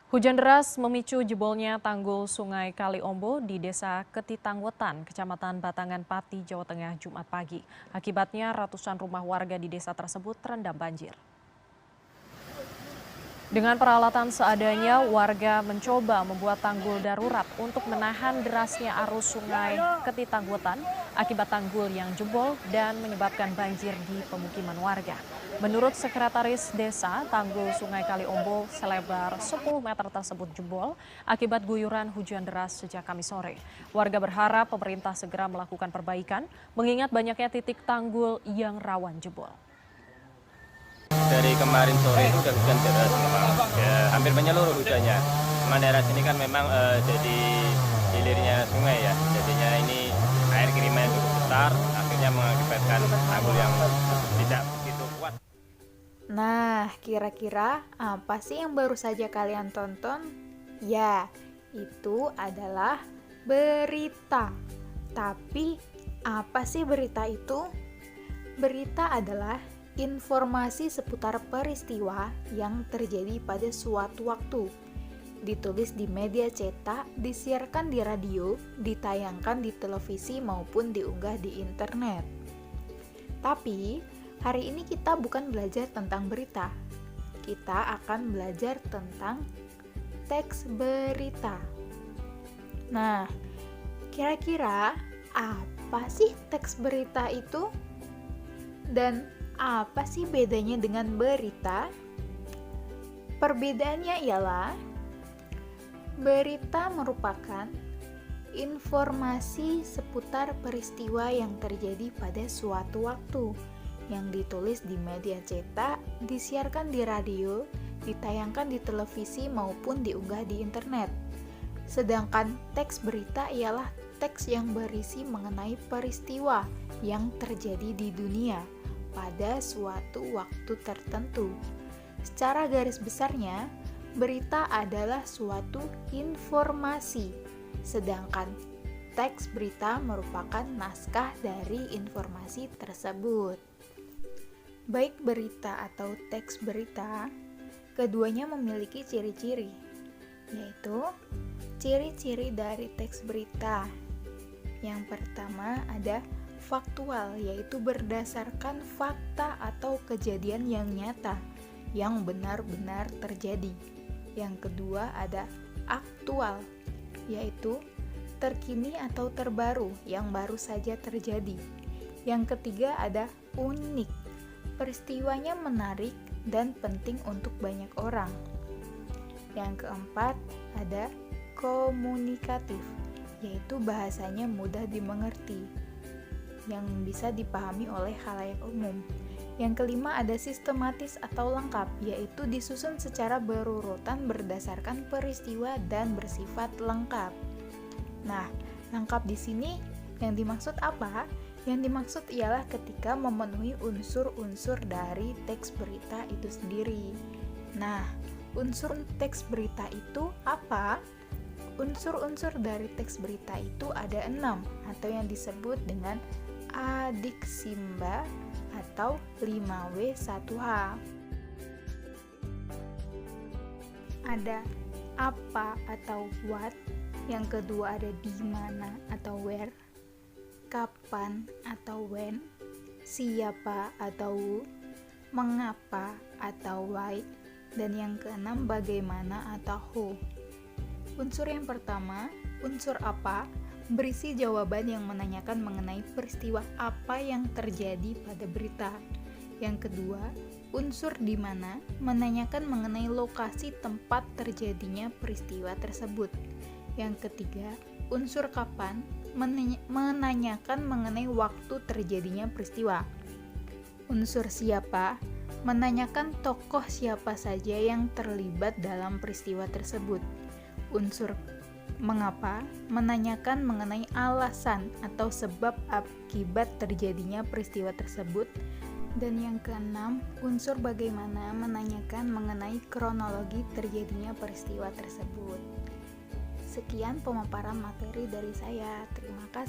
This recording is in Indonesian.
Hujan deras memicu jebolnya tanggul Sungai Kaliombo di Desa Ketitangwetan, Kecamatan Batangan Pati, Jawa Tengah, Jumat pagi. Akibatnya ratusan rumah warga di desa tersebut terendam banjir. Dengan peralatan seadanya, warga mencoba membuat tanggul darurat untuk menahan derasnya arus Sungai Ketitangwetan akibat tanggul yang jebol dan menyebabkan banjir di pemukiman warga. Menurut Sekretaris Desa, tanggul Sungai Kaliombo selebar 10 meter tersebut jebol akibat guyuran hujan deras sejak Kamis sore. Warga berharap pemerintah segera melakukan perbaikan, mengingat banyaknya titik tanggul yang rawan jebol. Dari kemarin sore itu udah hujan deras memang, ya, hampir menyeluruh hujannya. Cuma daerah sini kan memang jadi hilirnya sungai ya, jadinya ini air kiriman cukup besar, akhirnya mengakibatkan tanggul yang tidak begitu kuat. Nah, kira-kira apa sih yang baru saja kalian tonton? Ya, itu adalah berita. Tapi, apa sih berita itu? Berita adalah informasi seputar peristiwa yang terjadi pada suatu waktu. Ditulis di media cetak, disiarkan di radio, ditayangkan di televisi maupun diunggah di internet. Tapi, hari ini kita bukan belajar tentang berita. Kita akan belajar tentang teks berita. Nah, kira-kira apa sih teks berita itu? Dan apa sih bedanya dengan berita? Perbedaannya ialah berita merupakan informasi seputar peristiwa yang terjadi pada suatu waktu yang ditulis di media cetak, disiarkan di radio, ditayangkan di televisi maupun diunggah di internet. Sedangkan teks berita ialah teks yang berisi mengenai peristiwa yang terjadi di dunia pada suatu waktu tertentu. Secara garis besarnya, berita adalah suatu informasi, sedangkan teks berita merupakan naskah dari informasi tersebut. Baik berita atau teks berita, keduanya memiliki ciri-ciri, yaitu ciri-ciri dari teks berita. Yang pertama ada faktual, yaitu berdasarkan fakta atau kejadian yang nyata, yang benar-benar terjadi. Yang kedua ada aktual, yaitu terkini atau terbaru, yang baru saja terjadi. Yang ketiga ada unik, peristiwanya menarik dan penting untuk banyak orang. Yang keempat ada komunikatif, yaitu bahasanya mudah dimengerti, yang bisa dipahami oleh khalayak umum. Yang kelima ada sistematis atau lengkap, yaitu disusun secara berurutan berdasarkan peristiwa dan bersifat lengkap. Nah, lengkap di sini yang dimaksud apa? Yang dimaksud ialah ketika memenuhi unsur-unsur dari teks berita itu sendiri. Nah, unsur teks berita itu apa? Unsur-unsur dari teks berita itu ada 6, atau yang disebut dengan adiksimba atau 5W1H. Ada apa atau what, yang kedua ada di mana atau where, kapan atau when, siapa atau who, mengapa atau why, dan yang keenam bagaimana atau who. Unsur yang pertama, unsur apa, berisi jawaban yang menanyakan mengenai peristiwa apa yang terjadi pada berita. Yang kedua, unsur di mana, menanyakan mengenai lokasi tempat terjadinya peristiwa tersebut. Yang ketiga, unsur kapan, menanyakan mengenai waktu terjadinya peristiwa. Unsur siapa, menanyakan tokoh siapa saja yang terlibat dalam peristiwa tersebut. Unsur mengapa, menanyakan mengenai alasan atau sebab akibat terjadinya peristiwa tersebut. Dan yang keenam, unsur bagaimana, menanyakan mengenai kronologi terjadinya peristiwa tersebut. Sekian pemaparan materi dari saya. Terima kasih.